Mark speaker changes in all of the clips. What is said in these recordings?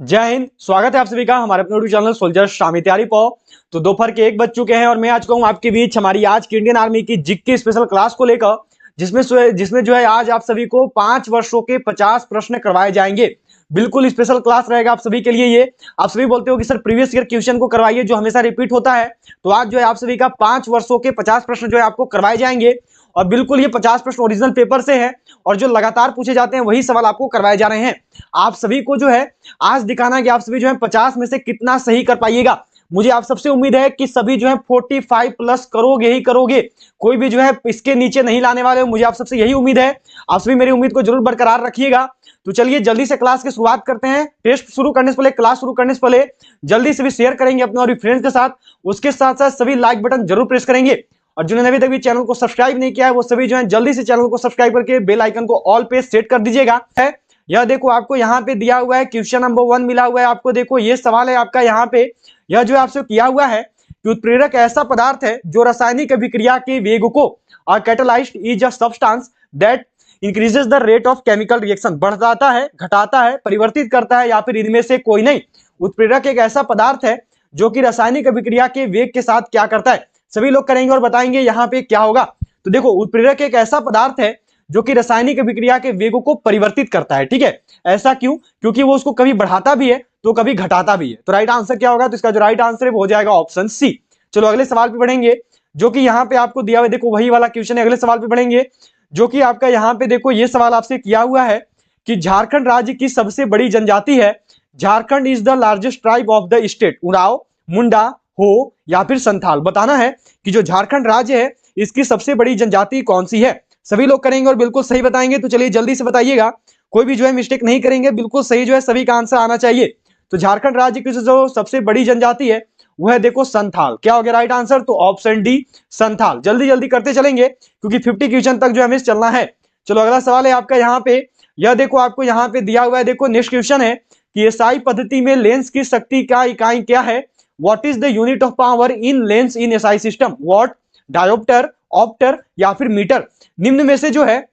Speaker 1: जय हिंद। स्वागत है आप सभी का हमारे अपने यूट्यूब चैनल सोल्जर शामी तैयारी पाओ। तो दोपहर के 1 बज चुके हैं और मैं आज कहूँ आपके बीच हमारी आज की इंडियन आर्मी की जिक की स्पेशल क्लास को लेकर जिसमें जो है आज आप सभी को 5 वर्षों के 50 प्रश्न करवाए जाएंगे। बिल्कुल स्पेशल क्लास रहेगा आप सभी के लिए। ये आप सभी बोलते हो कि सर प्रीवियस ईयर क्वेश्चन को करवाइए जो हमेशा रिपीट होता है, तो आज जो है आप सभी का 5 वर्षों के 50 प्रश्न जो है आपको करवाए जाएंगे। और बिल्कुल ये 50 प्रश्न ओरिजिनल पेपर से है और जो लगातार पूछे जाते हैं वही सवाल आपको करवाए जा रहे हैं। आप सभी को जो है आज दिखाना है कि आप सभी जो है 50 में से कितना सही कर पाइएगा। मुझे आप सबसे उम्मीद है कि सभी जो है 45 प्लस करोगे ही करोगे, कोई भी जो है इसके नीचे नहीं लाने वाले हो। मुझे आप सबसे यही उम्मीद है, आप सभी मेरी उम्मीद को जरूर बरकरार रखिएगा। तो चलिए जल्दी से क्लास की शुरुआत करते हैं। टेस्ट शुरू करने से पहले, क्लास शुरू करने से पहले जल्दी से भी शेयर करेंगे अपने और फ्रेंड्स के साथ। उसके साथ साथ सभी लाइक बटन जरूर प्रेस करेंगे और जिन्होंने अभी तक भी चैनल को सब्सक्राइब नहीं किया है वो सभी जो है जल्दी से चैनल को सब्सक्राइब करके बेल आइकन को ऑल पे सेट कर दीजिएगा। है यह देखो आपको यहाँ पे दिया हुआ है, क्वेश्चन नंबर 1 मिला हुआ है आपको। देखो ये सवाल है आपका यहाँ पे, यह जो आपसे किया हुआ है कि उत्प्रेरक ऐसा पदार्थ है जो रासायनिक अभिक्रिया के वेग को, और catalyst is a substance that increases the rate of chemical reaction, बढ़ाता है, घटाता है, परिवर्तित करता है या फिर इनमें से कोई नहीं। उत्प्रेरक एक ऐसा पदार्थ है जो कि रासायनिक अभिक्रिया के वेग के साथ क्या करता है। सभी लोग करेंगे और बताएंगे यहाँ पे क्या होगा। तो देखो उत्प्रेरक एक ऐसा पदार्थ है जो कि रासायनिक अभिक्रिया के वेगों को परिवर्तित करता है। ठीक है, ऐसा क्यों? क्योंकि वो उसको कभी बढ़ाता भी है तो कभी घटाता भी है। तो राइट आंसर क्या होगा? तो इसका जो राइट आंसर है वो हो जाएगा ऑप्शन सी। चलो अगले सवाल पे बढ़ेंगे जो कि यहाँ पे आपको दिया हुआ है। देखो वही वाला क्वेश्चन है। अगले सवाल पे बढ़ेंगे जो कि आपका यहाँ पे देखो ये सवाल आपसे किया हुआ है कि झारखंड राज्य की सबसे बड़ी जनजाति है। Jharkhand is the largest tribe of the state. Oraon, Munda, Ho या फिर संथाल। बताना है कि जो झारखंड राज्य है इसकी सबसे बड़ी जनजाति कौन सी है। सभी लोग करेंगे और बिल्कुल सही बताएंगे। तो चलिए जल्दी से बताइएगा, कोई भी जो है मिस्टेक नहीं करेंगे, बिल्कुल सही जो है सभी का आंसर आना चाहिए। तो झारखंड राज्य की जो सबसे बड़ी जनजाति है वह है देखो संथाल। क्या हो गया राइट आंसर? तो ऑप्शन डी संथाल। जल्दी जल्दी करते चलेंगे क्योंकि 50 क्वेश्चन तक जो हमें चलना है। चलो अगला सवाल है आपका यहाँ पे, यह देखो आपको यहाँ पे दिया हुआ है। देखो नेक्स्ट क्वेश्चन है कि एसआई पद्धति में लेंस की शक्ति का इकाई क्या है। What is the unit of power in lens in SI system. What, dioptre, after या फिर मीटर। निम्न में से जो है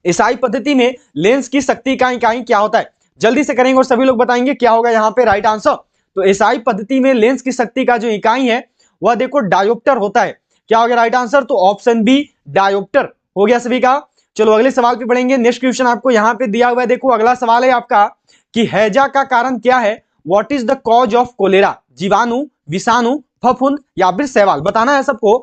Speaker 1: एसआई पद्धति में लेंस की शक्ति का इकाई क्या होता है। जल्दी से करेंगे और सभी लोग बताएंगे क्या होगा यहाँ पे राइट आंसर। तो एसआई पद्धति में लेंस की शक्ति का जो इकाई है वह देखो डायोप्टर होता है। क्या हो गया राइट आंसर? तो ऑप्शन बी डायोप्टर हो गया सभी का। चलो अगले सवाल पे बढ़ेंगे। नेक्स्ट क्वेश्चन आपको यहाँ पे दिया हुआ है। देखो अगला सवाल है आपका कि हैजा का कारण क्या है। What is the cause of cholera. जीवाणु, विषाणु, फफूंद या फिर शैवाल। बताना है सबको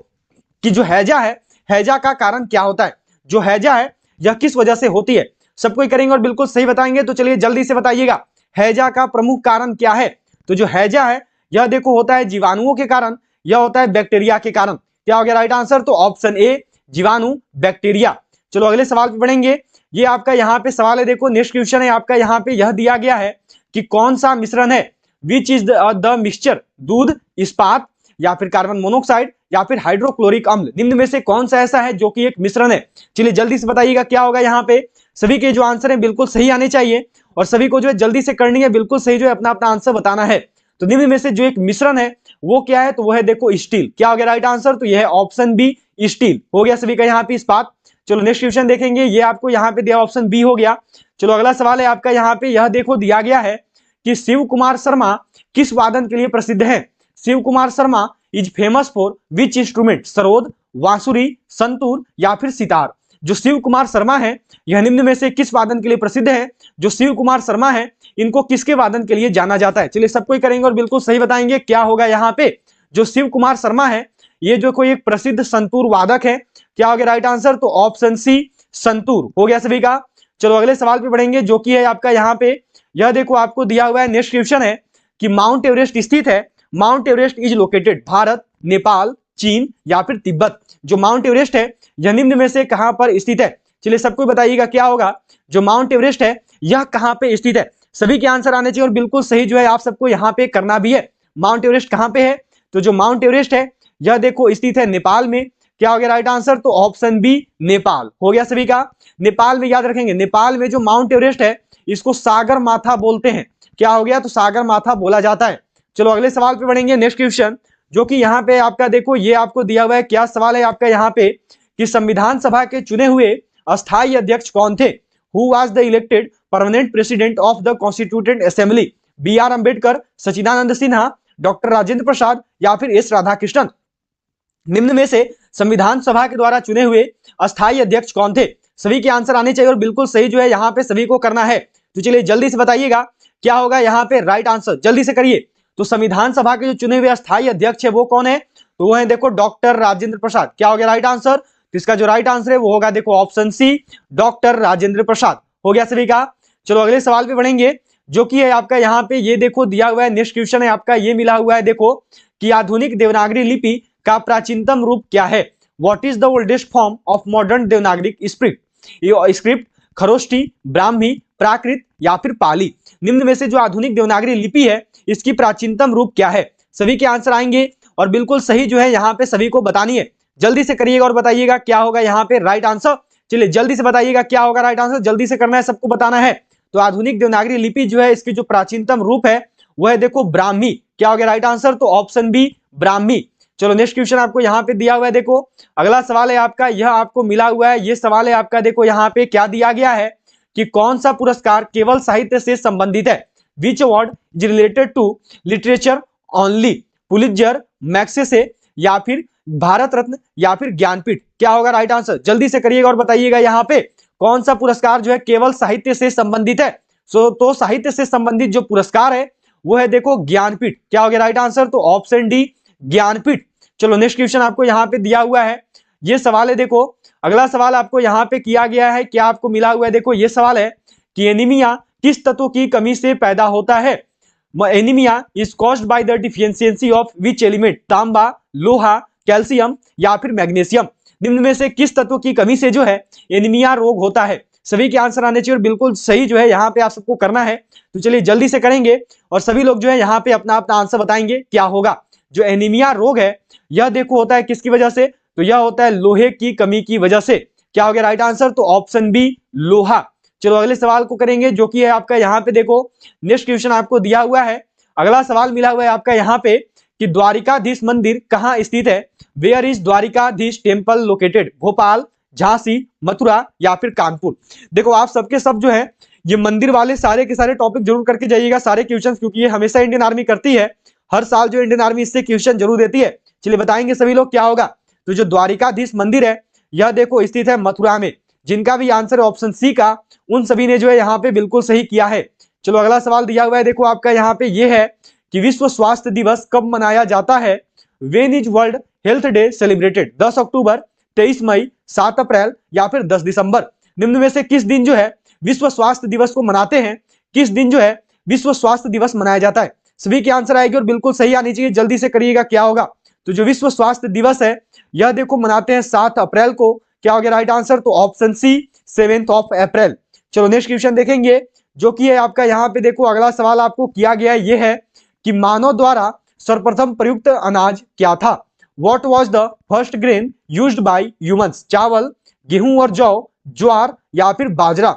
Speaker 1: कि जो हैजा है, हैजा का कारण क्या होता है। जो हैजा है यह किस वजह से होती है। सबको करेंगे और बिल्कुल सही बताएंगे। तो चलिए जल्दी से बताइएगा हैजा का प्रमुख कारण क्या है। तो जो हैजा है यह देखो होता है जीवाणुओं के कारण, यह होता है बैक्टीरिया के कारण। क्या हो गया राइट आंसर? तो ऑप्शन ए जीवाणु, बैक्टीरिया। चलो अगले सवाल पे बढ़ेंगे। ये आपका यहाँ पे सवाल है। देखो नेक्स्ट क्वेश्चन है आपका यहाँ पे, यह दिया गया है कि कौन सा मिश्रण है। Which is the mixture. दूध, इस्पात या फिर कार्बन मोनोक्साइड या फिर हाइड्रोक्लोरिक अम्ल। निम्न में से कौन सा ऐसा है जो कि एक मिश्रण है। चलिए जल्दी से बताइएगा क्या होगा यहाँ पे। सभी के जो आंसर है बिल्कुल सही आने चाहिए और सभी को जो है जल्दी से करनी है, बिल्कुल सही जो है अपना अपना आंसर बताना है। तो निम्न में से जो एक मिश्रण है वो क्या है? तो वो है देखो स्टील। क्या हो गया राइट आंसर? तो यह है ऑप्शन बी स्टील हो गया सभी का यहाँ पे इस्पात। चलो नेक्स्ट क्वेश्चन देखेंगे। ये आपको यहाँ पे दिया ऑप्शन बी हो गया। चलो अगला सवाल है आपका यहाँ पे, यह देखो दिया गया है कि शिव कुमार शर्मा किस वादन के लिए प्रसिद्ध है। Shiv Kumar Sharma is famous for which instrument. Sarod, bansuri, santoor या फिर सितार। जो शिव कुमार शर्मा है यह निम्न में से किस वादन के लिए प्रसिद्ध है। जो शिव कुमार शर्मा है इनको किसके वादन के लिए जाना जाता है। चलिए सबको करेंगे और बिल्कुल सही बताएंगे क्या होगा यहाँ पे। जो शिव कुमार शर्मा है ये जो कोई एक प्रसिद्ध संतूर वादक है। क्या हो गया राइट आंसर? तो ऑप्शन सी संतूर हो गया सभी का। चलो अगले सवाल पे बढ़ेंगे जो कि है आपका यहाँ पे, यह देखो आपको दिया हुआ है। नेक्स्ट क्वेश्चन है कि माउंट एवरेस्ट स्थित है। Mount Everest is located Bharat, Nepal, चीन या फिर तिब्बत। जो माउंट एवरेस्ट है यह निम्न में से कहां पर स्थित है। चलिए सबको बताइएगा क्या होगा। जो माउंट एवरेस्ट है यह कहां पे स्थित है। सभी के आंसर आने चाहिए और बिल्कुल सही जो है आप सबको यहाँ पे करना भी है। माउंट एवरेस्ट कहां पे है? तो जो माउंट एवरेस्ट है यह देखो स्थित है नेपाल में। क्या हो गया राइट आंसर? तो ऑप्शन बी नेपाल हो गया सभी का। नेपाल में याद रखेंगे, नेपाल में जो माउंट एवरेस्ट है इसको सागर माथा बोलते हैं। क्या हो गया? तो सागर माथा बोला जाता है। चलो अगले सवाल पे बढ़ेंगे। नेक्स्ट क्वेश्चन जो कि यहाँ पे आपका देखो ये आपको दिया हुआ है। क्या सवाल है आपका यहाँ पे कि संविधान सभा के चुने हुए अस्थायी अध्यक्ष कौन थे। Who was the elected permanent president of the constituent assembly. B R Ambedkar, Sachidanand Sinha, doctor Rajendra Prasad या फिर एस राधाकृष्णन। निम्न में से संविधान सभा के द्वारा चुने हुए अस्थायी अध्यक्ष कौन थे? सभी के आंसर आने चाहिए और बिल्कुल सही जो है यहाँ पे सभी को करना है। तो चलिए जल्दी से बताइएगा क्या होगा यहाँ पे राइट आंसर, जल्दी से करिए। तो संविधान सभा के जो चुने हुए अस्थायी अध्यक्ष है वो कौन है? तो वो है देखो डॉक्टर राजेंद्र प्रसाद। क्या हो गया राइट आंसर? तो इसका जो राइट आंसर है वो होगा देखो ऑप्शन सी, डॉक्टर राजेंद्र प्रसाद। हो गया सभी का। चलो अगले सवाल पे बढ़ेंगे, जो कि है आपका यहाँ पे ये देखो दिया हुआ है, नेक्स्ट क्वेश्चन है आपका ये मिला हुआ है देखो कि आधुनिक देवनागरी लिपि का प्राचीनतम रूप क्या है? What is the oldest form of modern Devanagari script? ये स्क्रिप्ट खरोष्ठी, ब्राह्मी, प्राकृत या फिर पाली। निम्न में से जो आधुनिक देवनागरी लिपि है इसकी प्राचीनतम रूप क्या है? सभी के आंसर आएंगे और बिल्कुल सही जो है यहाँ पे सभी को बतानी है। जल्दी से करिएगा और बताइएगा क्या होगा यहाँ पे राइट आंसर। चलिए जल्दी से बताइएगा क्या होगा राइट आंसर, जल्दी से करना है, सबको बताना है। तो आधुनिक देवनागरी लिपि जो है इसकी जो प्राचीनतम रूप है वह है देखो ब्राह्मी। क्या हो गया राइट आंसर? तो ऑप्शन बी ब्राह्मी। चलो नेक्स्ट क्वेश्चन आपको यहाँ पे दिया हुआ है देखो, अगला सवाल है आपका, यह आपको मिला हुआ है, ये सवाल है आपका देखो यहाँ पे क्या दिया गया है कि कौन सा पुरस्कार केवल साहित्य से संबंधित है? Which award is related to literature only? Pulitzer, Magsaysay या फिर भारत रत्न या फिर ज्ञानपीठ? क्या होगा राइट आंसर? जल्दी से करिएगा और बताइएगा यहाँ पे कौन सा पुरस्कार जो है केवल साहित्य से संबंधित है? तो साहित्य से संबंधित जो पुरस्कार है वो है देखो ज्ञानपीठ। क्या हो गया राइट आंसर? तो ऑप्शन डी ज्ञानपीठ। चलो नेक्स्ट क्वेश्चन आपको यहाँ पे दिया हुआ है, ये सवाल है देखो, अगला सवाल आपको यहाँ पे किया गया है, क्या आपको मिला हुआ है देखो, ये सवाल है कि एनीमिया किस तत्व की कमी से पैदा होता है? Anaemia is caused by the deficiency of which element? तांबा, लोहा, कैल्शियम या फिर मैग्नीशियम? निम्न में से किस तत्व की कमी से जो है एनीमिया रोग होता है? सभी के आंसर आने चाहिए और बिल्कुल सही जो है यहाँ पे आप सबको करना है। तो चलिए जल्दी से करेंगे और सभी लोग जो है यहाँ पे अपना अपना आंसर बताएंगे क्या होगा। जो एनीमिया रोग है यह देखो होता है किसकी वजह से? तो यह होता है लोहे की कमी की वजह से। क्या हो गया राइट आंसर? तो ऑप्शन बी लोहा। चलो अगले सवाल को करेंगे, जो कि है आपका यहाँ पे देखो नेक्स्ट क्वेश्चन आपको दिया हुआ है, अगला सवाल मिला हुआ है आपका यहाँ पे कि द्वारिकाधीश मंदिर कहाँ स्थित है? Where is Dwarkadhish temple located? Bhopal, Jhansi, Mathura या फिर कानपुर? देखो आप सबके सब जो है ये मंदिर वाले सारे के सारे टॉपिक जरूर करके जाइएगा, सारे क्वेश्चन, क्योंकि ये हमेशा इंडियन आर्मी करती है, हर साल जो इंडियन आर्मी इससे क्वेश्चन जरूर देती है। चलिए बताएंगे सभी लोग क्या होगा। तो जो द्वारिकाधीश मंदिर है यह देखो स्थित है मथुरा में। जिनका भी आंसर है ऑप्शन सी का, उन सभी ने जो है यहाँ पे बिल्कुल सही किया है। चलो अगला सवाल दिया हुआ है देखो आपका यहाँ पे ये है कि विश्व स्वास्थ्य दिवस कब मनाया जाता है? When is world health day celebrated? 10 अक्टूबर, 23 मई, 7 अप्रैल या फिर 10 दिसंबर? निम्न में से किस दिन जो है विश्व स्वास्थ्य दिवस को मनाते हैं? किस दिन जो है विश्व स्वास्थ्य दिवस मनाया जाता है? सभी के आंसर आएगी और बिल्कुल सही आनी चाहिए, जल्दी से करिएगा क्या होगा। तो जो विश्व स्वास्थ्य दिवस है यह देखो मनाते हैं 7 अप्रैल को। क्या हो गया राइट आंसर? तो ऑप्शन सी 7 अप्रैल। चलो नेक्स्ट क्वेश्चन देखेंगे, जो कि है आपका यहाँ पे देखो अगला सवाल आपको किया गया है, ये है कि मानव द्वारा सर्वप्रथम प्रयुक्त अनाज क्या था? What was the first grain used by humans? चावल, गेहूं और जौ, ज्वार या फिर बाजरा?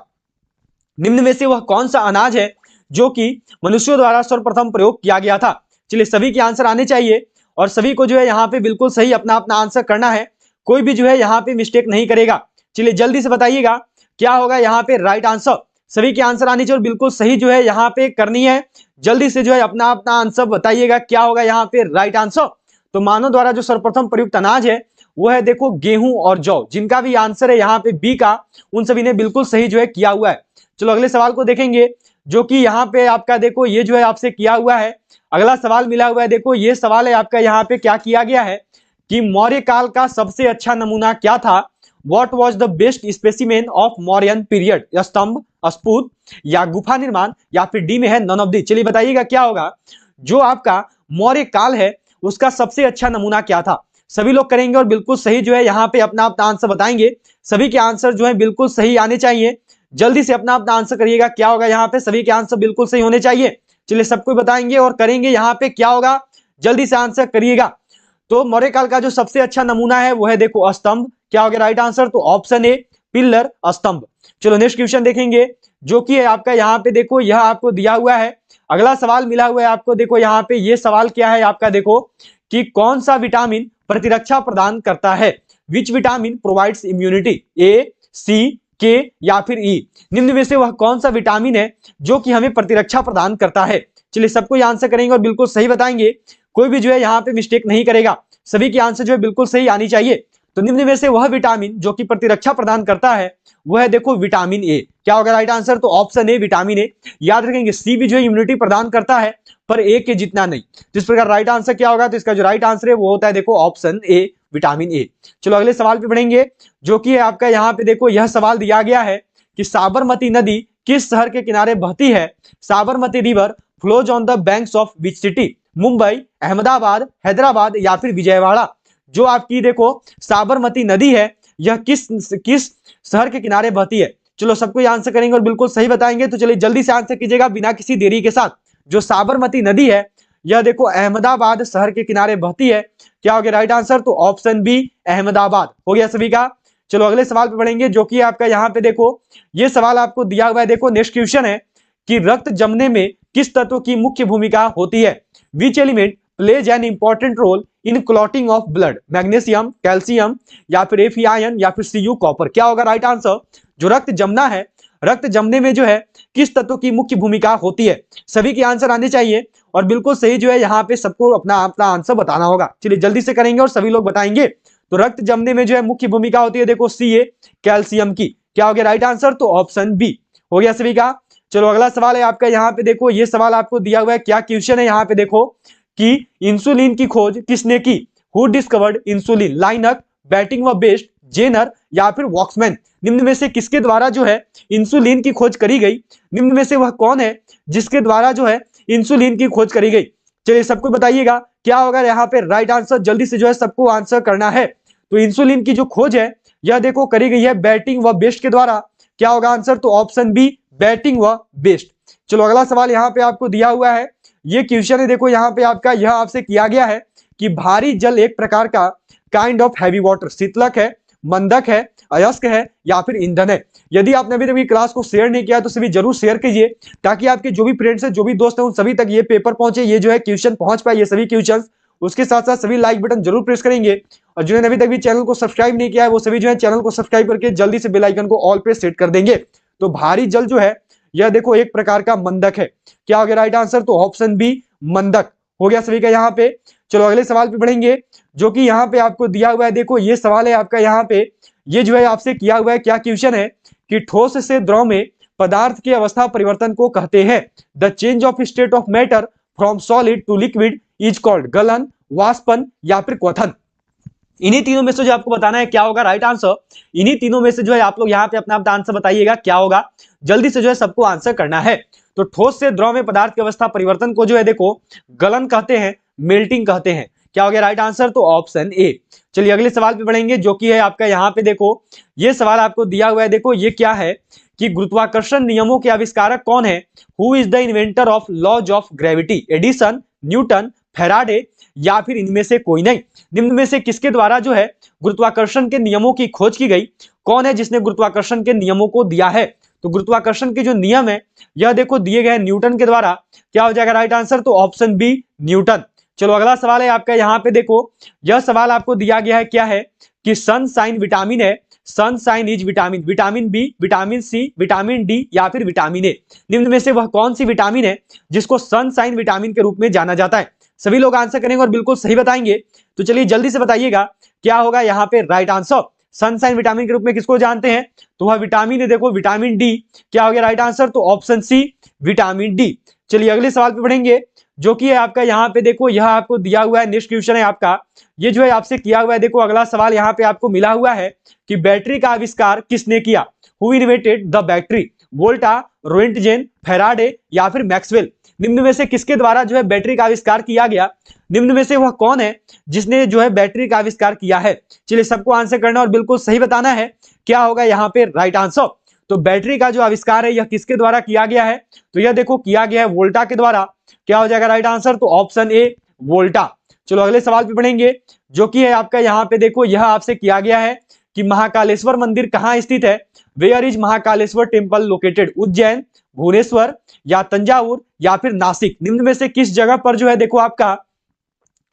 Speaker 1: निम्न में से वह कौन सा अनाज है जो कि मनुष्यों द्वारा सर्वप्रथम प्रयोग किया गया था? चलिए सभी के आंसर आने चाहिए और सभी को जो है यहाँ पे बिल्कुल सही अपना अपना आंसर करना है, कोई भी जो है यहाँ पे मिस्टेक नहीं करेगा। चलिए जल्दी से बताइएगा क्या होगा यहाँ पे राइट आंसर। सभी के आंसर आने चाहिए और बिल्कुल सही जो है यहाँ पे करनी है, जल्दी से जो है अपना अपना आंसर बताइएगा क्या होगा यहाँ पे राइट आंसर। तो मानव द्वारा जो सर्वप्रथम प्रयुक्त अनाज है वो है देखो गेहूं और जौ। जिनका भी आंसर है यहाँ पे बी का, उन सभी ने बिल्कुल सही जो है किया हुआ है। चलो अगले सवाल को देखेंगे, जो कि यहाँ पे आपका देखो ये जो है आपसे किया हुआ है, अगला सवाल मिला हुआ है देखो, ये सवाल है आपका यहाँ पे क्या किया गया है कि मौर्य काल का सबसे अच्छा नमूना क्या था? What was the best specimen of Mauryan period? स्तंभ, स्फूत या गुफा निर्माण या फिर डी में है नन ऑफ दी? चलिए बताइएगा क्या होगा। जो आपका मौर्य काल है उसका सबसे अच्छा नमूना क्या था? सभी लोग करेंगे और बिल्कुल सही जो है यहाँ पे अपना अपना आंसर बताएंगे। सभी के आंसर जो है बिल्कुल सही आने चाहिए, जल्दी से अपना अपना आंसर करिएगा क्या होगा यहाँ पे। सभी के आंसर बिल्कुल सही होने चाहिए। चलिए सबको बताएंगे और करेंगे यहाँ पे क्या होगा, जल्दी से आंसर करिएगा। तो मौर्य काल का जो सबसे अच्छा नमूना है वो है देखो स्तंभ। क्या हो गया राइट आंसर? तो ऑप्शन ए पिल्लर, स्तंभ। चलो नेक्स्ट क्वेश्चन देखेंगे, जो कि है आपका यहाँ पे देखो यह आपको दिया हुआ है, अगला सवाल मिला हुआ है आपको देखो यहाँ पे। ये सवाल क्या है आपका देखो कि कौन सा विटामिन प्रतिरक्षा प्रदान करता है? Which vitamin provides immunity? A, C, K या फिर ई? निम्न में से वह कौन सा विटामिन है जो कि हमें प्रतिरक्षा प्रदान करता है? चलिए सबको ये आंसर करेंगे और बिल्कुल सही बताएंगे, कोई भी जो है यहाँ पे मिस्टेक नहीं करेगा, सभी के आंसर जो है बिल्कुल सही आनी चाहिए। तो निम्न में से वह विटामिन जो कि प्रतिरक्षा प्रदान करता है वह है देखो विटामिन ए। क्या होगा राइट आंसर? तो ऑप्शन ए विटामिन ए। याद रखेंगे सी भी जो है इम्यूनिटी प्रदान करता है पर ए के जितना नहीं। तो इस प्रकार राइट आंसर क्या होगा? तो इसका जो राइट आंसर है वो होता है देखो ऑप्शन ए विटामिन ए। चलो अगले सवाल पे बढ़ेंगे, जो कि आपका यहाँ पे देखो यह सवाल दिया गया है कि साबरमती नदी किस शहर के किनारे बहती है? Sabarmati river flows on the banks of which city? Mumbai, Ahmedabad, Hyderabad या फिर विजयवाड़ा? जो आपकी देखो साबरमती नदी है यह किस शहर के किनारे बहती है? चलो सबको आंसर करेंगे और बिल्कुल सही बताएंगे। तो चलिए जल्दी से आंसर कीजिएगा बिना किसी देरी के साथ। जो साबरमती नदी है यह देखो अहमदाबाद शहर के किनारे बहती है। क्या हो गया राइट आंसर? तो ऑप्शन बी अहमदाबाद हो गया सभी का। चलो अगले सवाल पे बढ़ेंगे, जो कि आपका यहाँ पे देखो ये सवाल आपको दिया हुआ है। देखो नेक्स्ट क्वेश्चन है कि रक्त जमने में किस तत्व की मुख्य भूमिका होती है? Which element plays an important role in clotting of blood? Magnesium, calcium या फिर एफी आयन या फिर सीयू कॉपर? क्या होगा राइट आंसर? जो रक्त जमना है, रक्त जमने में जो है किस तत्व की मुख्य भूमिका होती है? सभी के आंसर आने चाहिए और बिल्कुल सही जो है यहाँ पे सबको अपना अपना आंसर बताना होगा। चलिए जल्दी से करेंगे और सभी लोग बताएंगे। तो रक्त जमने में जो है मुख्य भूमिका होती है देखो सी ए कैल्शियम की। क्या हो गया राइट आंसर? तो ऑप्शन बी हो गया सभी का। चलो अगला सवाल है आपका यहाँ पे देखो, ये सवाल आपको दिया हुआ है। क्या क्वेश्चन है यहाँ पे देखो कि इंसुलिन की खोज किसने की? Who discovered insulin? Laennec, Banting व बेस्ट, जेनर या फिर वॉक्समैन? निम्न में से किसके द्वारा जो है इंसुलिन की खोज करी गई? निम्न में से वह कौन है जिसके द्वारा जो है इंसुलिन की खोज करी गई? चलिए सबको बताइएगा क्या होगा यहाँ पे राइट आंसर। जल्दी से जो है सबको आंसर करना है। तो इंसुलिन की जो खोज है यह देखो करी गई है बैटिंग व बेस्ट के द्वारा। क्या होगा आंसर? तो ऑप्शन बी बैटिंग व बेस्ट। चलो अगला सवाल यहाँ पे आपको दिया हुआ है। ये क्वेश्चन है देखो यहाँ पे आपका, यह आपसे किया गया है कि भारी जल एक प्रकार का काइंड ऑफ हैवी वाटर शीतलक है, मंदक है, अयस्क है या फिर ईंधन है? यदि आपने अभी तक क्लास को शेयर नहीं किया तो सभी जरूर शेयर कीजिए, ताकि आपके जो भी फ्रेंड्स हैं, जो भी दोस्त हैं, उन सभी तक ये पेपर पहुंचे, ये जो है क्वेश्चन पहुंच पाए, ये सभी क्वेश्चन। उसके साथ साथ सभी लाइक बटन जरूर प्रेस करेंगे और जिन्होंने अभी तक भी चैनल को सब्सक्राइब नहीं किया है वो सभी जो है चैनल को सब्सक्राइब करके जल्दी से बेल आइकन को ऑल पे सेट कर देंगे। तो भारी जल जो है यह देखो एक प्रकार का मंदक है। क्या हो गया राइट आंसर? तो ऑप्शन बी मंदक हो गया सभी का यहाँ पे। चलो अगले सवाल पे बढ़ेंगे, जो कि यहाँ पे आपको दिया हुआ है। देखो ये सवाल है आपका यहाँ पे, ये जो है आपसे किया हुआ है। क्या क्वेश्चन है कि ठोस से द्रव में पदार्थ की अवस्था परिवर्तन को कहते हैं? The change of state of matter from solid to liquid is called गलन, वाष्पन या फिर क्वथन? इन्हीं तीनों में से जो आपको बताना है क्या होगा राइट आंसर। इन्हीं तीनों में से जो है आप लोग यहाँ पे अपना अपना आंसर बताइएगा क्या होगा। जल्दी से जो है सबको आंसर करना है। तो ठोस से द्रव में पदार्थ की अवस्था परिवर्तन को जो है देखो गलन कहते हैं, मेल्टिंग कहते हैं। क्या हो गया राइट आंसर? तो ऑप्शन ए। चलिए अगले सवाल पे बढ़ेंगे, जो कि है आपका यहाँ पे देखो ये सवाल आपको दिया हुआ है। देखो ये क्या है कि गुरुत्वाकर्षण नियमों के आविष्कारक कौन है? Who is the inventor of laws of gravity? Edison, Newton, Faraday या फिर इनमें से कोई नहीं? निम्न में से किसके द्वारा जो है गुरुत्वाकर्षण के नियमों की खोज की गई? कौन है जिसने गुरुत्वाकर्षण के नियमों को दिया है? तो गुरुत्वाकर्षण के जो नियम है यह देखो दिए गए न्यूटन के द्वारा। क्या हो जाएगा राइट आंसर? तो ऑप्शन बी न्यूटन। चलो अगला सवाल है आपका यहाँ पे देखो, यह सवाल आपको दिया गया है क्या है कि सनशाइन विटामिन है, sunshine is vitamin, vitamin B, vitamin C, vitamin D या फिर विटामिन ए? निम्न में से वह कौन सी विटामिन है जिसको सनशाइन विटामिन के रूप में जाना जाता है? सभी लोग आंसर करेंगे और बिल्कुल सही बताएंगे। तो चलिए जल्दी से बताइएगा क्या होगा यहाँ पे राइट आंसर। सनशाइन विटामिन के रूप में किसको जानते हैं? तो वह विटामिन है देखो विटामिन डी। क्या हो गया राइट आंसर? तो ऑप्शन सी विटामिन डी। चलिए अगले सवाल पे बढ़ेंगे, जो कि है आपका यहाँ पे देखो यह आपको दिया हुआ है। नेक्स्ट क्वेश्चन है आपका, ये जो है आपसे किया हुआ है। देखो अगला सवाल यहाँ पे आपको मिला हुआ है कि बैटरी का आविष्कार किसने किया? Who invented the battery? Volta, Roentgen, Faraday या फिर मैक्सवेल? निम्न में से किसके द्वारा जो है बैटरी का आविष्कार किया गया? निम्न में से वह कौन है जिसने जो है बैटरी का आविष्कार किया है? चलिए सबको आंसर करना और बिल्कुल सही बताना है क्या होगा यहाँ पे राइट आंसर। तो बैटरी का जो आविष्कार है यह किसके द्वारा किया गया है? तो यह देखो किया गया है वोल्टा के द्वारा। क्या हो जाएगा राइट आंसर? तो ऑप्शन ए वोल्टा। चलो अगले सवाल पे बढ़ेंगे, जो कि है आपका यहाँ पे देखो यह आपसे किया गया है कि महाकालेश्वर मंदिर कहाँ स्थित है? Where is Mahakaleshwar temple located? Ujjain, Bhubaneswar या तंजावुर या फिर नासिक? निम्न में से किस जगह पर जो है देखो आपका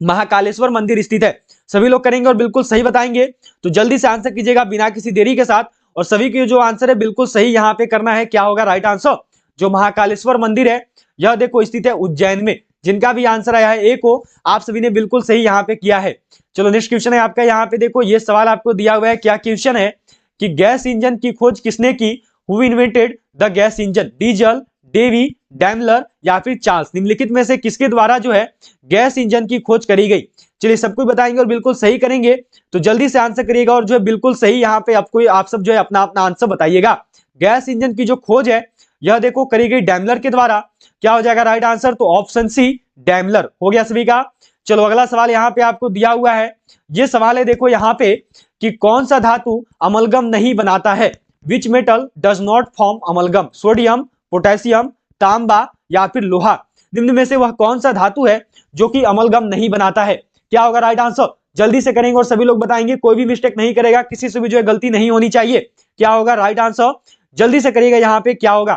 Speaker 1: महाकालेश्वर मंदिर स्थित है? सभी लोग करेंगे और बिल्कुल सही बताएंगे। तो जल्दी से आंसर कीजिएगा बिना किसी देरी के साथ, और सभी के जो आंसर है बिल्कुल सही यहाँ पे करना है। क्या होगा राइट आंसर? जो महाकालेश्वर मंदिर है यह देखो स्थित है उज्जैन में। जिनका भी आंसर आया है ए को, आप सभी ने बिल्कुल सही यहाँ पे किया है। चलो नेक्स्ट क्वेश्चन है आपका, यहाँ पे देखो ये सवाल आपको दिया हुआ है। क्या क्वेश्चन है कि गैस इंजन की खोज किसने की? Who invented the gas engine? Diesel, Davy, Daimler या फिर चार्ल्स? निम्नलिखित में से किसके द्वारा जो है गैस इंजन की खोज करी गई? चलिए सबको बताएंगे और बिल्कुल सही करेंगे, तो जल्दी से आंसर करिएगा और जो है बिल्कुल सही यहाँ पे आपको आप सब जो है अपना अपना आंसर बताइएगा। गैस इंजन की जो खोज है यह देखो करी गई डैमलर के द्वारा। क्या हो जाएगा राइट आंसर? तो ऑप्शन सी डैमलर हो गया सभी का। चलो अगला सवाल यहाँ पे आपको दिया हुआ है। ये सवाल है देखो यहाँ पे कि कौन सा धातु अमलगम नहीं बनाता है? Which metal does not form amalgam? Sodium, potassium, तांबा या फिर लोहा? निम्न में से वह कौन सा धातु है जो कि अमलगम नहीं बनाता है? क्या होगा राइट आंसर? जल्दी से करेंगे और सभी लोग बताएंगे, कोई भी मिस्टेक नहीं करेगा, किसी से भी जो है गलती नहीं होनी चाहिए। क्या होगा राइट आंसर? जल्दी से करिएगा यहाँ पे क्या होगा।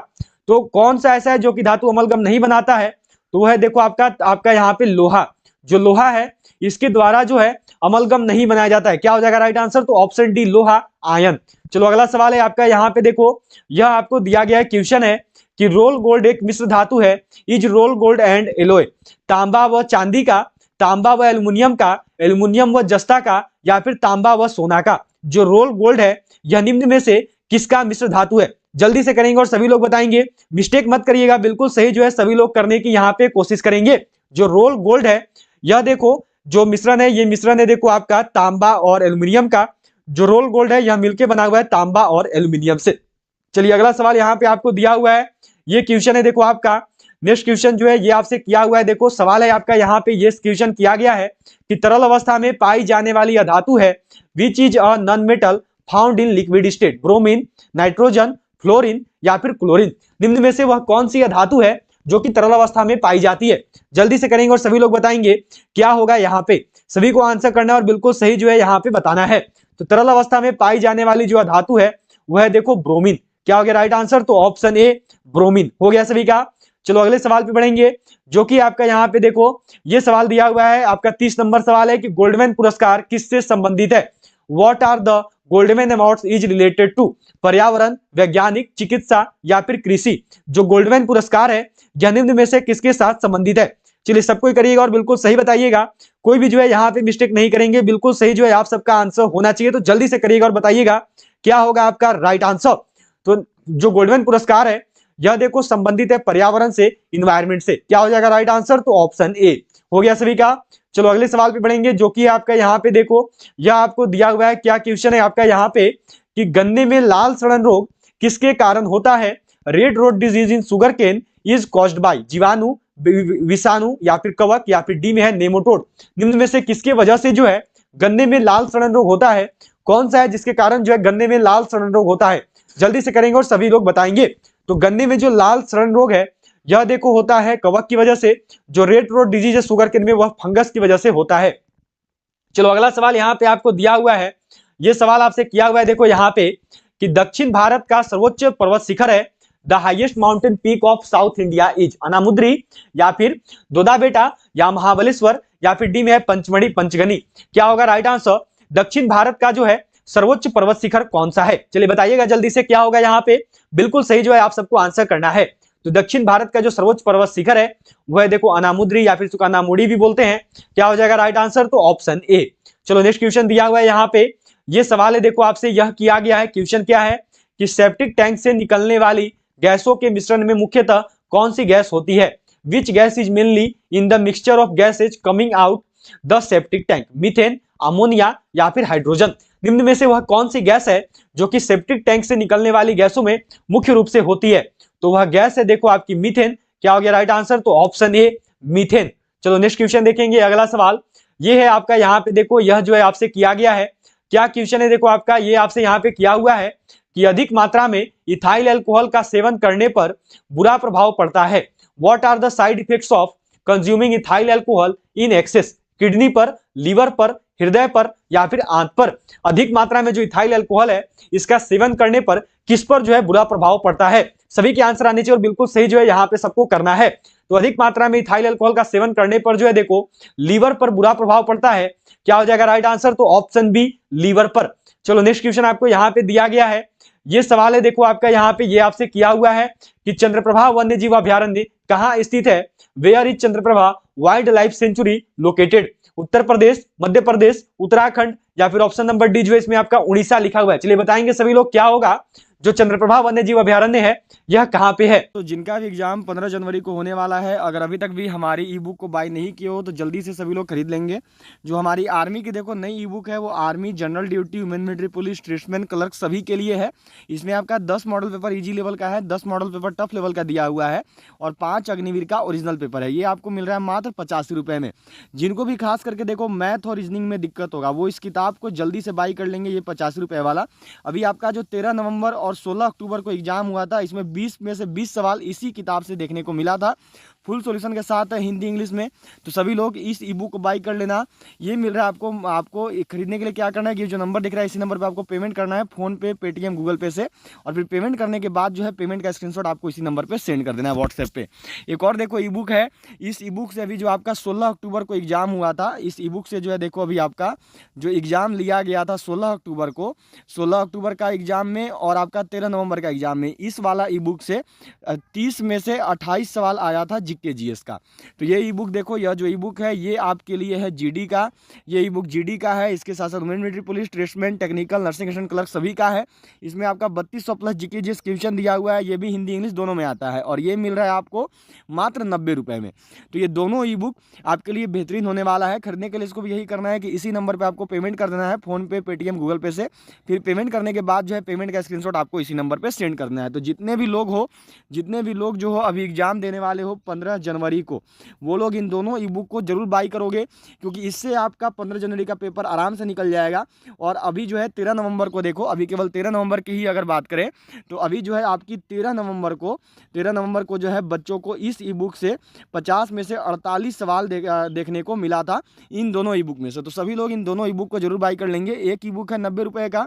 Speaker 1: तो कौन सा ऐसा है जो कि धातु अमलगम नहीं बनाता है? तो वह है देखो आपका यहाँ पे लोहा। जो लोहा है इसके द्वारा जो है अमलगम नहीं बनाया जाता है। क्या हो जाएगा राइट आंसर? तो ऑप्शन डी लोहा, आयन। चलो अगला सवाल है आपका, यहाँ पे देखो यह आपको दिया गया है क्वेश्चन है कि रोल गोल्ड एक मिश्र धातु है। Is roll gold and alloy तांबा व चांदी का, तांबा व एल्युमिनियम का, एल्युमिनियम व जस्ता का या फिर तांबा व सोना का? जो रोल गोल्ड है यह निम्न में से किसका मिश्र धातु है? जल्दी से करेंगे और सभी लोग बताएंगे, मिस्टेक मत करिएगा, बिल्कुल सही जो है सभी लोग करने की यहाँ पे कोशिश करेंगे। जो रोल गोल्ड है यह देखो जो मिश्रण है, ये मिश्रण है देखो आपका तांबा और एल्युमिनियम का। जो रोल गोल्ड है यह मिलकर बना हुआ है तांबा और एल्युमिनियम से। चलिए अगला सवाल यहाँ पे आपको दिया हुआ है। ये क्वेश्चन है देखो आपका, नेक्स्ट क्वेश्चन जो है ये आपसे किया हुआ है। देखो सवाल है आपका यहाँ पे, ये क्वेश्चन किया गया है कि तरल अवस्था में पाई जाने वाली यह धातु है which is a non metal found in liquid state? Bromine, nitrogen, fluorine या फिर क्लोरीन? निम्न में से वह कौन सी धातु है जो कि तरल अवस्था में पाई जाती है? जल्दी से करेंगे और सभी लोग बताएंगे क्या होगा यहाँ पे। सभी को आंसर करना और बिल्कुल सही जो है यहाँ पे बताना है। तो तरल अवस्था में पाई जाने वाली जो धातु है वह है देखो ब्रोमीन। क्या हो गया राइट आंसर? तो ऑप्शन ए ब्रोमीन हो गया सभी का। चलो अगले सवाल पे बढ़ेंगे, जो कि आपका यहाँ पे देखो ये सवाल दिया हुआ है आपका 30 नंबर सवाल है कि गोल्डमैन पुरस्कार किससे संबंधित है? What are the Goldman awards is related to? पर्यावरण, वैज्ञानिक, चिकित्सा या फिर कृषि? जो गोल्डमैन पुरस्कार है यह निम्न में से किसके साथ संबंधित है? चलिए सबको ही करिएगा और बिल्कुल सही बताइएगा, कोई भी जो है यहाँ पे मिस्टेक नहीं करेंगे, बिल्कुल सही जो है आप सबका आंसर होना चाहिए। तो जल्दी से करिएगा और बताइएगा क्या होगा आपका राइट आंसर। तो जो गोल्डमैन पुरस्कार है यह देखो संबंधित है पर्यावरण से, इन्वायरमेंट से। क्या हो जाएगा राइट आंसर? तो ऑप्शन ए हो गया सभी का। चलो अगले सवाल पे बढ़ेंगे, जो कि आपका यहाँ पे देखो यह आपको दिया हुआ है। क्या क्वेश्चन है आपका यहाँ पे कि गन्ने में लाल सड़न रोग किसके कारण होता है? Red rot disease in sugarcane is caused by जीवाणु, विषाणु या फिर कवक या फिर डी में है नेमाटोड? निम्न में से किसके वजह से जो है गन्ने में लाल सड़न रोग होता है? कौन सा है जिसके कारण जो है गन्ने में लाल सड़न रोग होता है? जल्दी से करेंगे और सभी लोग बताएंगे। तो गन्ने में जो लाल सड़न रोग है यह देखो होता है कवक की वजह से। जो रेड रोड डिजीज है शुगर केन में वह फंगस की वजह से होता है। चलो अगला सवाल यहाँ पे आपको दिया हुआ है। यह सवाल आपसे किया हुआ है देखो यहाँ पे कि दक्षिण भारत का सर्वोच्च पर्वत शिखर है the highest mountain peak of South India is? Anamudi या फिर दोदाबेटा या महाबलेश्वर या फिर डी में है पंचमढ़ी, पंचगनी? क्या होगा राइट आंसर? दक्षिण भारत का जो है सर्वोच्च पर्वत शिखर कौन सा है? चलिए बताइएगा जल्दी से क्या होगा यहाँ पे। बिल्कुल सही जो है आप सबको आंसर करना है। तो दक्षिण भारत का जो सर्वोच्च पर्वत शिखर है वह देखो अनामुद्री या फिर सुकानामुड़ी भी बोलते हैं। क्या हो जाएगा राइट आंसर? तो ऑप्शन ए। चलो नेक्स्ट क्वेश्चन दिया हुआ है यहाँ पे, ये सवाल है देखो आपसे यह किया गया है। क्वेश्चन क्या है कि सेप्टिक टैंक से निकलने वाली गैसों के मिश्रण में मुख्यतः कौन सी गैस होती है? Which gas is mainly in the mixture of gases coming out the septic tank? Methane, ammonia या फिर हाइड्रोजन? निम्न में से वह कौन सी गैस है जो कि सेप्टिक टैंक से निकलने वाली गैसों में मुख्य रूप से होती है? तो वह गैस है देखो आपकी मीथेन। क्या हो गया राइट आंसर? तो ऑप्शन ए मीथेन। चलो नेक्स्ट क्वेश्चन देखेंगे। अगला सवाल ये है आपका यहाँ पे देखो, यह जो है आपसे किया गया है। क्या क्वेश्चन है देखो आपका, ये आपसे यहाँ पे किया हुआ है कि अधिक मात्रा में इथाइल अल्कोहल का सेवन करने पर बुरा प्रभाव पड़ता है। What are the side effects of consuming ethyl alcohol in excess? Kidney पर, लीवर पर, हृदय पर या फिर आंत पर? अधिक मात्रा में जो इथाइल अल्कोहल है इसका सेवन करने पर किस पर जो है बुरा प्रभाव पड़ता है? सभी के आंसर आने चाहिए और बिल्कुल सही जो है यहाँ पे सबको करना है। तो अधिक मात्रा में इथाइल अल्कोहल का सेवन करने पर जो है देखो लीवर पर बुरा प्रभाव पड़ता है। क्या हो जाएगा राइट आंसर? तो ऑप्शन बी लीवर पर। चलो नेक्स्ट क्वेश्चन आपको यहाँ पे दिया गया है। ये सवाल है देखो आपका यहाँ पे, ये आपसे किया हुआ है कि चंद्रप्रभा वन्य जीव अभयारण्य कहाँ स्थित है? Where is Chandraprabha wildlife sanctuary located? Uttar Pradesh, Madhya Pradesh, Uttarakhand या फिर ऑप्शन नंबर डी जो है इसमें आपका उड़ीसा लिखा हुआ है। चलिए बताएंगे सभी लोग क्या होगा, जो चंद्रप्रभा वन्य जीव अभयारण्य है यह कहाँ पे है? तो जिनका भी एग्जाम 15 जनवरी को होने वाला है, अगर अभी तक भी हमारी ई बुक को बाय नहीं किए हो तो जल्दी से सभी लोग खरीद लेंगे। जो हमारी आर्मी की देखो नई ई बुक है वो army general duty women military police tradesman clerk सभी के लिए है। इसमें आपका 10 मॉडल पेपर इजी लेवल का है, 10 मॉडल पेपर टफ लेवल का दिया हुआ है और 5 अग्निवीर का ओरिजिनल पेपर है। ये आपको मिल रहा है मात्र 85 रुपये में। जिनको भी खास करके देखो मैथ और रीजनिंग में दिक्कत होगा वो इस किताब को जल्दी से बाई कर लेंगे, ये 85 रुपये वाला। अभी आपका जो 13 नवंबर और 16 अक्टूबर को एग्जाम हुआ था इसमें 20 में से 20 सवाल इसी किताब से देखने को मिला था, फुल सॉल्यूशन के साथ है हिंदी इंग्लिश में। तो सभी लोग इस ई बुक को बाई कर लेना। ये मिल रहा है आपको खरीदने के लिए क्या करना है कि जो नंबर दिख रहा है इसी नंबर पे आपको पेमेंट करना है, फोन पे, पेटीएम, गूगल पे से। और फिर पेमेंट करने के बाद जो है पेमेंट का स्क्रीनशॉट आपको इसी नंबर पे सेंड कर देना है व्हाट्सएप पे। एक और देखो ई बुक है, इस ई बुक से अभी जो आपका 16 अक्टूबर को एग्जाम हुआ था, इस ई बुक से जो है देखो अभी आपका जो एग्जाम लिया गया था 16 अक्टूबर को, 16 अक्टूबर का एग्जाम में और आपका 13 नवंबर का एग्जाम में, इस वाला ई बुक से 30 में से 28 सवाल आया था जीके जीएस का। तो ये ई बुक देखो, यह जो ई बुक है ये आपके लिए है जीडी का, ये ई बुक जीडी का है। इसके साथ साथ women military police tradesman technical nursing assistant clerk सभी का है। इसमें आपका 3200 प्लस जीके जीएस क्वेश्चन दिया हुआ है, ये भी हिंदी इंग्लिश दोनों में आता है और ये मिल रहा है आपको मात्र 90 रुपये में। तो ये दोनों ई बुक आपके लिए बेहतरीन होने वाला है। खरीदने के लिए इसको भी यही करना है कि इसी नंबर पर आपको पेमेंट कर देना है, फोन पे, पेटीएम, गूगल पे से। फिर पेमेंट करने के बाद जो है पेमेंट का स्क्रीनशॉट आपको इसी नंबर पे सेंड करना है। तो जितने भी लोग जो हो अभी एग्जाम देने वाले हो 15 जनवरी को, वो लोग इन दोनों ई बुक को जरूर बाई करोगे, क्योंकि इससे आपका 15 जनवरी का पेपर आराम से निकल जाएगा। और अभी जो है 13 नवंबर को देखो, अभी केवल 13 नवंबर की ही अगर बात करें तो अभी जो है आपकी 13 नवंबर को जो है बच्चों को इस ई बुक से 50 में से 48 सवाल देखने को मिला था इन दोनों ई बुक में से। तो सभी लोग इन दोनों ई बुक को जरूर बाई कर लेंगे। एक ई बुक है 90 रुपये का,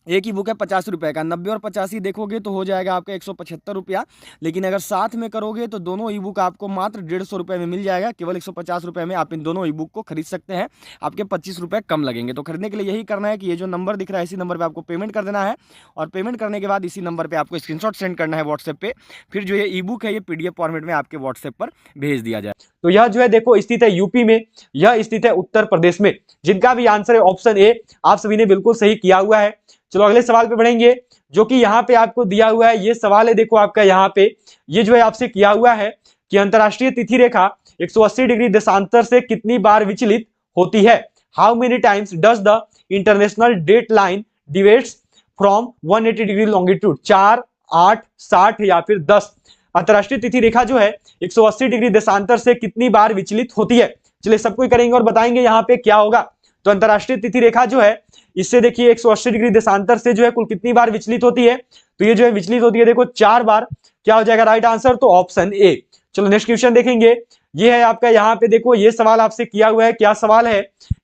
Speaker 1: एक ही बुक है 50 रुपये का। 90 और 85 देखोगे तो हो जाएगा आपका 175 रुपया, लेकिन अगर साथ में करोगे तो दोनों ई बुक आपको मात्र 150 रुपये में मिल जाएगा। केवल 150 रुपये में आप इन दोनों ई बुक को खरीद सकते हैं, आपके 25 रुपये कम लगेंगे। तो खरीदने के लिए यही करना है कि ये जो नंबर दिख रहा है इसी नंबर पर आपको पेमेंट कर देना है और पेमेंट करने के बाद इसी नंबर पर आपको स्क्रीनशॉट सेंड करना है व्हाट्सएप पर। फिर जो ये ई बुक है ये PDF फॉर्मेट में आपके व्हाट्सएप पर भेज दिया जाए। तो यह जो है देखो स्थित है यूपी में, यह स्थित है उत्तर प्रदेश में। जिनका भी आंसर है ऑप्शन ए आप सभी ने बिल्कुल सही किया हुआ है। चलो अगले सवाल पे बढ़ेंगे, जो कि यहाँ पे आपको दिया हुआ है। ये सवाल है देखो आपका यहाँ पे, ये जो है आपसे किया हुआ है कि अंतरराष्ट्रीय तिथि रेखा 180 डिग्री देशांतर से कितनी बार विचलित होती है? How many times does the international date line deviates from 180 degree longitude? 4, 8, 60 या फिर 10? अंतरराष्ट्रीय तिथि रेखा जो है 180 डिग्री देशांतर से कितनी बार विचलित होती है? चलिए सबको करेंगे और बताएंगे यहाँ पे क्या होगा। तो अंतरराष्ट्रीय तिथि रेखा जो है इससे देखिए 180 डिग्री देशांतर से जो है कुल कितनी बार विचलित होती है? तो ये जो है विचलित होती है देखो 4 बार। क्या हो जाएगा राइट आंसर? तो ऑप्शन ए। चलो नेक्स्ट क्वेश्चन देखेंगे, ये है आपका यहाँ पे देखो, ये सवाल आपसे किया हुआ है। क्या सवाल है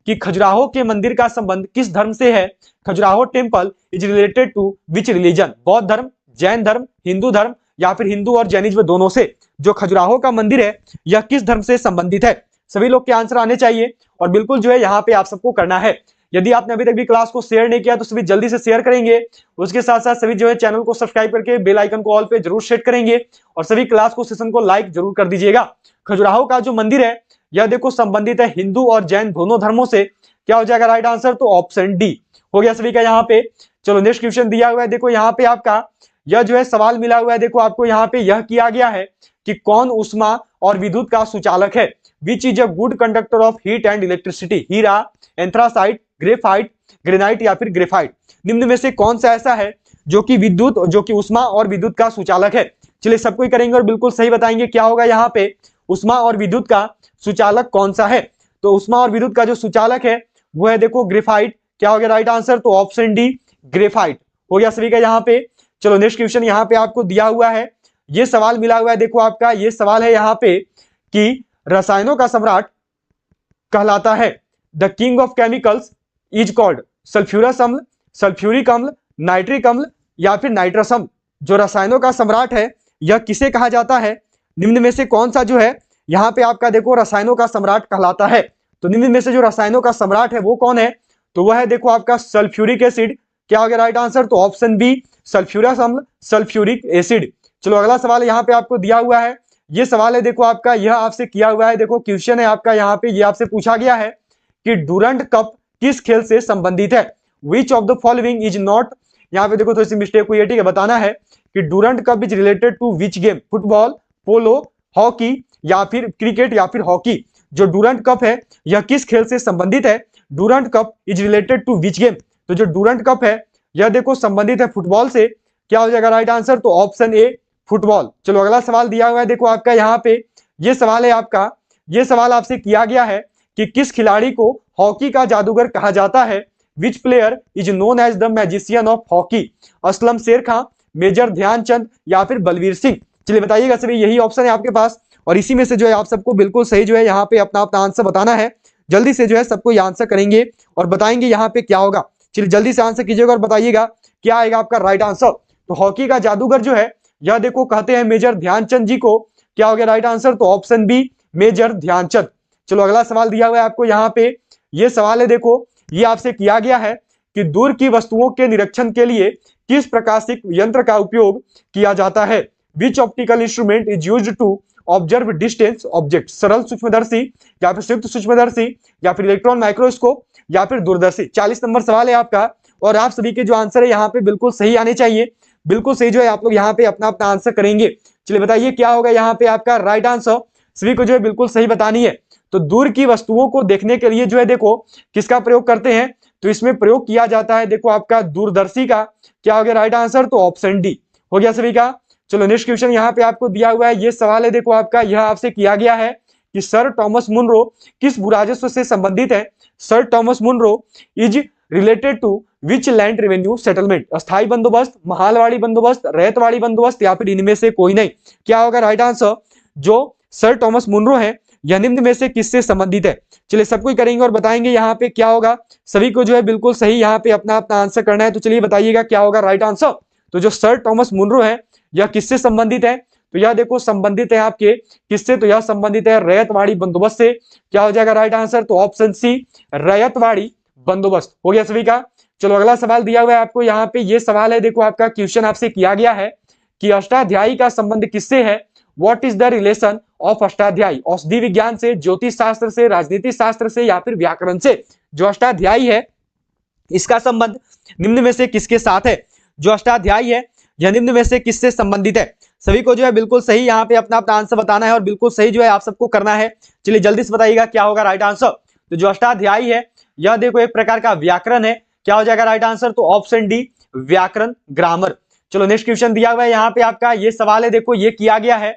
Speaker 1: कि खजुराहो के मंदिर का संबंध किस धर्म से है? Khajuraho temple is related to which religion? बौद्ध धर्म, जैन धर्म, हिंदू धर्म या फिर हिंदू और जैनिज्म दोनों से? जो खजुराहो का मंदिर है यह किस धर्म से संबंधित है? सभी लोग के आंसर आने चाहिए और बिल्कुल जो है यहाँ पे आप सबको करना है। यदि आपने अभी तक भी क्लास को शेयर नहीं किया तो सभी जल्दी से शेयर करेंगे। उसके साथ साथ सभी जो है चैनल को सब्सक्राइब करके बेल आइकन को ऑल पे जरूर सेट करेंगे और सभी क्लास को सेशन को लाइक जरूर कर दीजिएगा। खजुराहो का जो मंदिर है यह देखो संबंधित है हिंदू और जैन दोनों धर्मों से। क्या हो जाएगा राइट आंसर? तो ऑप्शन डी हो गया सभी का यहाँ पे। चलो नेक्स्ट क्वेश्चन दिया हुआ है देखो यहाँ पे आपका, यह जो है सवाल मिला हुआ है देखो आपको यहाँ पे, यह किया गया है कि कौन उष्मा और विद्युत का सुचालक है? Which is a good conductor of heat and electricity? हीरा, एंथ्रासाइट, ग्रेफाइट, ग्रेनाइट या फिर ग्रेफाइट? निम्न में से कौन सा ऐसा है जो कि उष्मा और विद्युत का सुचालक है? चलिए सबको ही करेंगे और बिल्कुल सही बताएंगे क्या होगा यहाँ पे, उष्मा और विद्युत का सुचालक कौन सा है? तो उष्मा और विद्युत का जो सुचालक है वो है देखो ग्रेफाइट। क्या हो गया राइट आंसर? तो ऑप्शन डी ग्रेफाइट हो गया सभी का यहाँ पे। चलो नेक्स्ट क्वेश्चन यहाँ पे आपको दिया हुआ है, ये सवाल मिला हुआ है देखो आपका, ये सवाल है यहाँ पे कि रसायनों का सम्राट कहलाता है, the king of chemicals is called sulphurous अम्ल, सल्फ्यूरिक अम्ल, नाइट्रिक अम्ल या फिर नाइट्रस अम्ल? जो रसायनों का सम्राट है यह किसे कहा जाता है? निम्न में से कौन सा जो है यहाँ पे आपका देखो रसायनों का सम्राट कहलाता है? तो निम्न में से जो रसायनों का सम्राट है वो कौन है? तो वह है देखो आपका सल्फ्यूरिक एसिड। क्या हो गया राइट आंसर? तो ऑप्शन बी सल्फ्यूरस अम्ल, सल्फ्यूरिक एसिड। चलो अगला सवाल यहाँ पे आपको दिया हुआ है, ये सवाल है देखो आपका, यह आपसे किया हुआ है। देखो क्वेश्चन है आपका यहाँ पे, ये आपसे पूछा गया है कि डूरंट कप किस खेल से संबंधित है। Which of the following is not, यहाँ पे देखो थोड़ी सी मिस्टेक हुई है, ठीक है, बताना है कि Durand cup is related to which game, football, polo, hockey या फिर क्रिकेट या फिर हॉकी। जो डूरंट कप है यह किस खेल से संबंधित है। Durand cup is related to which game, तो जो डूरंट कप है यह देखो संबंधित है फुटबॉल से। क्या हो जाएगा राइट आंसर, तो ऑप्शन ए फुटबॉल। चलो अगला सवाल दिया हुआ है देखो आपका यहाँ पे, ये सवाल है आपका, ये सवाल आपसे किया गया है कि किस खिलाड़ी को हॉकी का जादूगर कहा जाता है। Which player is known as the magician of hockey. Aslam Sher Khan, major Dhyanchand या फिर बलवीर सिंह। चलिए बताइएगा सभी, यही ऑप्शन है आपके पास और इसी में से जो है आप सबको बिल्कुल सही जो है यहाँ पे अपना अपना आंसर बताना है। जल्दी से जो है सबको ये आंसर करेंगे और बताएंगे यहाँ पे क्या होगा। चलिए जल्दी से आंसर कीजिएगा और बताइएगा क्या आएगा आपका राइट आंसर। तो हॉकी का जादूगर जो है यह देखो कहते हैं मेजर ध्यानचंद जी को। क्या हो गया राइट आंसर, तो ऑप्शन बी मेजर ध्यानचंद। चलो अगला सवाल दिया हुआ है आपको यहाँ पे, ये सवाल है देखो, ये आपसे किया गया है कि दूर की वस्तुओं के निरीक्षण के लिए किस प्रकाशिक यंत्र का उपयोग किया जाता है। Which optical instrument is used to observe distance object. सरल सूक्ष्मदर्शी या फिर संयुक्त सूक्ष्मदर्शी या फिर इलेक्ट्रॉन माइक्रोस्कोप या फिर दूरदर्शी। 40 नंबर सवाल है आपका और आप सभी के जो आंसर है यहाँ पे बिल्कुल सही आने चाहिए। बिल्कुल सही जो है आप लोग यहाँ पे अपना अपना आंसर करेंगे। चलिए बताइए क्या होगा यहाँ पे आपका राइट आंसर, सभी को जो है बिल्कुल सही बतानी है। तो दूर की वस्तुओं को देखने के लिए जो है देखो किसका प्रयोग करते हैं, तो इसमें प्रयोग किया जाता है देखो आपका दूरदर्शी का। क्या हो गया राइट आंसर, तो ऑप्शन डी हो गया सभी का। चलो नेक्स्ट क्वेश्चन यहाँ पे आपको दिया हुआ है, ये सवाल है देखो आपका, यह आपसे किया गया है कि सर थॉमस मुनरो किस भूराजस्व से संबंधित है। Sir Thomas Munro is related to which land revenue settlement. अस्थाई बंदोबस्त, महालवाड़ी बंदोबस्त, रैयतवाड़ी बंदोबस्त या फिर इनमें से कोई नहीं। क्या होगा राइट आंसर, जो सर थॉमस मुनरो है यह निम्न में से किससे संबंधित है। चलिए सब कुछ करेंगे और बताएंगे यहाँ पे क्या होगा। सभी को जो है बिल्कुल सही यहाँ पे अपना अपना आंसर करना है। तो चलिए बताइएगा क्या होगा राइट आंसर। तो जो सर थॉमस मुनरो है यह किससे संबंधित है, तो यह देखो संबंधित है आपके किससे, तो यह संबंधित है रैयतवाड़ी बंदोबस्त से। क्या हो जाएगा राइट आंसर, तो ऑप्शन सी रैयतवाड़ी बंदोबस्त हो गया सभी का। चलो अगला सवाल दिया हुआ है आपको यहाँ पे, ये सवाल है देखो आपका, क्वेश्चन आपसे किया गया है कि अष्टाध्यायी का संबंध किससे है। What is the relation of Ashtadhyayi. औषधि विज्ञान से, ज्योतिष शास्त्र से, राजनीति शास्त्र से या फिर व्याकरण से। जो अष्टाध्यायी है इसका संबंध निम्न में से किसके साथ है। जो अष्टाध्यायी है यह निम्न में से किससे संबंधित है। सभी को जो है बिल्कुल सही यहाँ पे अपना अपना आंसर बताना है और बिल्कुल सही जो है आप सबको करना है। चलिए जल्दी से बताइएगा क्या होगा राइट आंसर। तो जो अष्टाध्यायी है यह देखो एक प्रकार का व्याकरण है। क्या हो जाएगा राइट आंसर, तो ऑप्शन डी व्याकरण, ग्रामर। चलो नेक्स्ट क्वेश्चन दिया हुआ है यहाँ पे आपका, ये सवाल है देखो, ये किया गया है।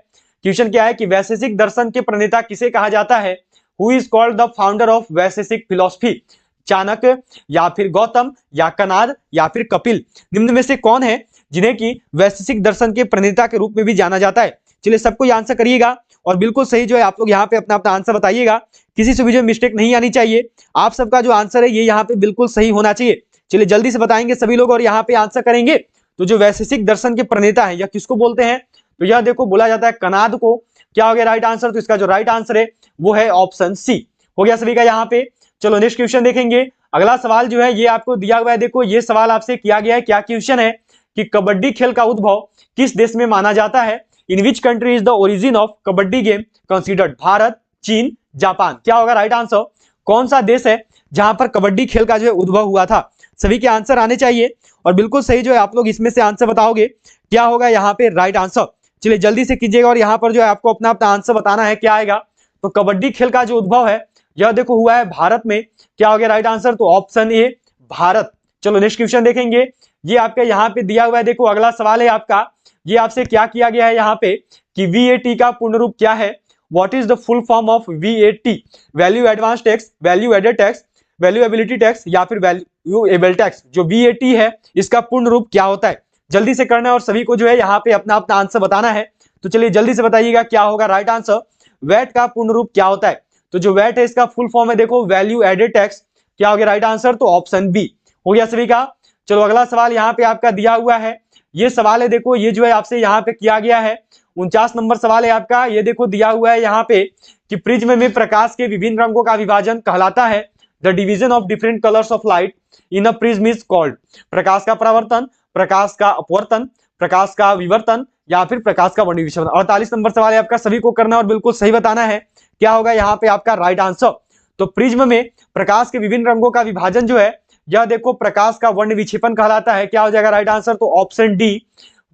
Speaker 1: क्वेश्चन क्या है कि वैशेषिक दर्शन के प्रणेता किसे कहा जाता है। Who is called the founder of Vaisheshika philosophy. Chanakya या फिर गौतम या कनाद या फिर कपिल। निम्न में से कौन है जिन्हें कि वैशेषिक दर्शन के प्रणेता के रूप में भी जाना जाता है। चलिए सबको आंसर करिएगा और बिल्कुल सही जो है आप लोग यहाँ पे अपना अपना आंसर बताइएगा। किसी से भी जो मिस्टेक नहीं आनी चाहिए। आप सबका जो आंसर है ये यहाँ पे बिल्कुल सही होना चाहिए। चलिए जल्दी से बताएंगे सभी लोग और यहाँ पे आंसर करेंगे। तो जो वैशेषिक दर्शन के प्रणेता है यह किसको बोलते हैं, तो यह देखो बोला जाता है कनाद को। क्या हो गया राइट आंसर, तो इसका जो राइट आंसर है वो है ऑप्शन सी हो गया सभी का यहाँ पे। चलो नेक्स्ट क्वेश्चन देखेंगे। अगला सवाल जो है ये आपको दिया हुआ है देखो, ये सवाल आपसे किया गया है। क्या क्वेश्चन है कि कबड्डी खेल का उद्भव किस देश में माना जाता है। In which country is the origin of kabaddi game considered. Bharat, चीन, जापान। क्या होगा राइट आंसर, कौन सा देश है जहां पर कबड्डी खेल का जो है उद्भव हुआ था। सभी के आंसर आने चाहिए और बिल्कुल सही जो है आप लोग इसमें से आंसर बताओगे। क्या होगा यहाँ पे राइट आंसर। चलिए जल्दी से कीजिएगा और यहाँ पर जो है आपको अपना अपना आंसर बताना है क्या आएगा। तो कबड्डी खेल का जो उद्भव है यह देखो हुआ है भारत में। क्या हो गया राइट आंसर, तो ऑप्शन ए भारत। चलो नेक्स्ट क्वेश्चन देखेंगे। ये आपके यहाँ पे दिया हुआ है देखो, अगला सवाल है आपका, ये आपसे क्या किया गया है यहाँ पे कि VAT का पूर्ण रूप क्या है। What is the full form of VAT। Value advance tax, value added tax, value ability tax या फिर वैल्यू एबल टैक्स। जो VAT है इसका पूर्ण रूप क्या होता है। जल्दी से करना है और सभी को जो है यहाँ पे अपना अपना आंसर बताना है। तो चलिए जल्दी से बताइएगा क्या होगा राइट आंसर। वैट का पूर्ण रूप क्या होता है, तो जो वैट है इसका फुल फॉर्म है देखो वैल्यू एडेड टैक्स। क्या हो गया राइट आंसर, तो ऑप्शन बी हो गया सभी का। चलो अगला सवाल यहाँ पे आपका दिया हुआ है, ये सवाल है देखो, ये जो है आपसे यहाँ पे किया गया है। 49 नंबर सवाल है आपका, ये देखो दिया हुआ है यहाँ पे कि प्रिज्म में प्रकाश के विभिन्न रंगों का विभाजन कहलाता है। The division of different colours of light in a prism is called. प्रकाश का परावर्तन, प्रकाश का अपवर्तन, प्रकाश का विवर्तन या फिर प्रकाश का वर्ण विच्छेदन। 48 नंबर सवाल है आपका, सभी को करना और बिल्कुल सही बताना है। क्या होगा यहाँ पे आपका राइट आंसर? तो प्रिज्म में प्रकाश के विभिन्न रंगों का विभाजन जो है यह देखो प्रकाश का वर्ण विक्षेपण कहलाता है। क्या हो जाएगा राइट आंसर? तो ऑप्शन डी,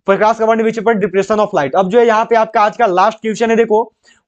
Speaker 1: प्रकाश का वर्ण विक्षेपण, डिप्रेशन ऑफ लाइट। अब जो है यहाँ पे आपका आज का लास्ट क्वेश्चन है, देखो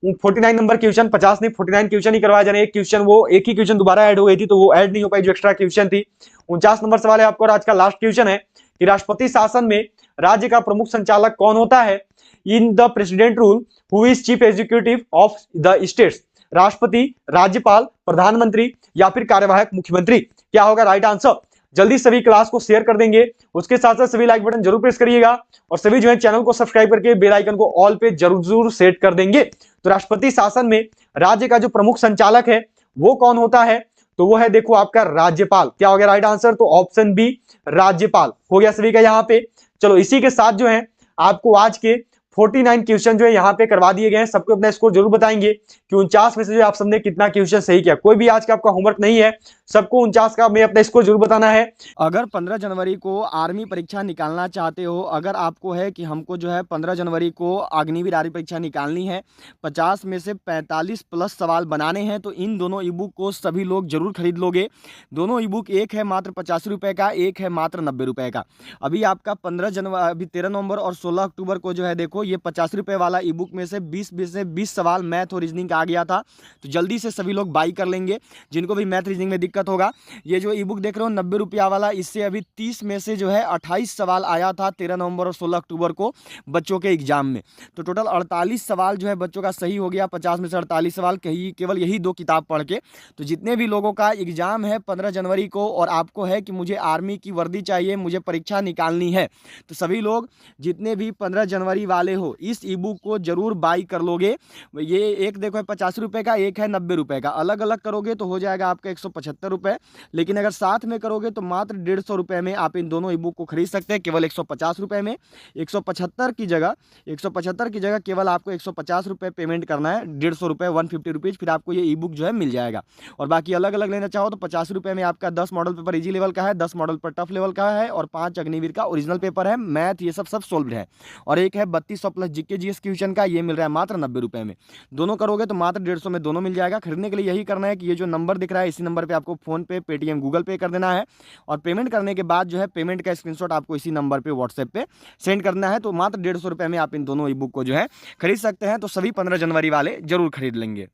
Speaker 1: 49 नंबर क्वेश्चन, 50 नहीं 49 क्वेश्चन ही करवाया जा रहा है। एक क्वेश्चन वो एक ही क्वेश्चन दोबारा ऐड हो गई थी तो वो ऐड नहीं हो पाई जो एक्स्ट्रा क्वेश्चन थी। 49 नंबर सवाल है आपको और आज का लास्ट क्वेश्चन है कि राष्ट्रपति शासन में राज्य का प्रमुख संचालक कौन होता है? In the president rule who is chief executive of the states? राष्ट्रपति, राज्यपाल, प्रधानमंत्री या फिर कार्यवाहक मुख्यमंत्री? क्या होगा राइट आंसर? जल्दी सभी क्लास को शेयर कर देंगे, उसके साथ साथ सभी लाइक बटन जरूर प्रेस करिएगा और सभी जो है चैनल को सब्सक्राइब करके बेल आइकन को ऑल पे जरूर सेट कर देंगे। तो राष्ट्रपति शासन में राज्य का जो प्रमुख संचालक है वो कौन होता है? तो वो है देखो आपका राज्यपाल। क्या हो गया राइट आंसर? तो ऑप्शन बी, राज्यपाल हो गया सभी का यहाँ पे। चलो इसी के साथ जो है आपको आज के 49 क्वेश्चन जो है यहाँ पे करवा दिए गए हैं। सबको अपना स्कोर जरूर बताएंगे कि 49 में से जो आप सबने कितना क्वेश्चन सही किया। कोई भी आज का आपका होमवर्क नहीं है, सबको 49 का में अपना स्कोर जरूर बताना है।
Speaker 2: अगर 15 जनवरी को आर्मी परीक्षा निकालना चाहते हो, अगर आपको है कि हमको जो है 15 जनवरी को अग्निवीर आर्मी परीक्षा निकालनी है, 50 में से 45 प्लस सवाल बनाने हैं, तो इन दोनों ई बुक को सभी लोग जरूर खरीद लोगे। दोनों ई बुक, एक है मात्र 85 रुपये का, एक है मात्र 90 रुपये का। अभी आपका 15 जनवरी, अभी 13 नवंबर और 16 अक्टूबर को जो है देखो ये 50 रुपये वाला ई बुक में से 20 सवाल मैथ और रीजनिंग का आ गया था, तो जल्दी से सभी लोग बाई कर लेंगे जिनको भी मैथ रीजनिंग में दिक्कत होगा। ये जो ई बुक देख रहे हो 90 रुपया वाला, इससे अभी 30 में से जो है 28 सवाल आया था 13 नवंबर और 16 अक्टूबर को बच्चों के एग्जाम में। तो टोटल 48 सवाल जो है बच्चों का सही हो गया, 50 में से 48 सवाल केवल यही 2 किताब पढ़ के। तो जितने भी लोगों का एग्जाम है 15 जनवरी को और आपको है कि मुझे आर्मी की वर्दी चाहिए, मुझे परीक्षा निकालनी है, तो सभी लोग जितने भी 15 जनवरी वाले हो इस ई बुक को जरूर बाई कर लोगे। ये एक देखो है 50 रुपये का, एक है 90 रुपये का। अलग अलग करोगे तो हो जाएगा आपका 175 रुपये, लेकिन अगर साथ में करोगे तो मात्र 150 रुपये में आप इन दोनों ई बुक को खरीद सकते हैं, केवल 150 रुपये में। 175 की जगह केवल आपको 150 रुपये पेमेंट करना है, 150 रुपये 150 रुपीज़, फिर आपको ये ई बुक जो है मिल जाएगा। और बाकी अलग अलग लेना चाहो तो 50 रुपये में आपका 10 मॉडल पेपर इजी लेवल का है, 10 मॉडल पेपर टफ लेवल का है और 5 अग्निवीर का ओरिजिनल पेपर है, मैथ ये सब सोल्व है। और एक है 3200 प्लस जीके जीएस क्वेश्चन का, ये मिल रहा है मात्र 90 रुपये में। दोनों करोगे तो मात्र 150 में दोनों मिल जाएगा। खरीदने के लिए यही करना है कि ये जो नंबर दिख रहा है इसी नंबर पर आपको फोन पे, पेटीएम, गूगल पे कर देना है और पेमेंट करने के बाद जो है पेमेंट का स्क्रीनशॉट आपको इसी नंबर पे व्हाट्सएप पे सेंड करना है। तो मात्र 150 रुपये में आप इन दोनों ई बुक को जो है खरीद सकते हैं। तो सभी 15 जनवरी वाले जरूर खरीद लेंगे।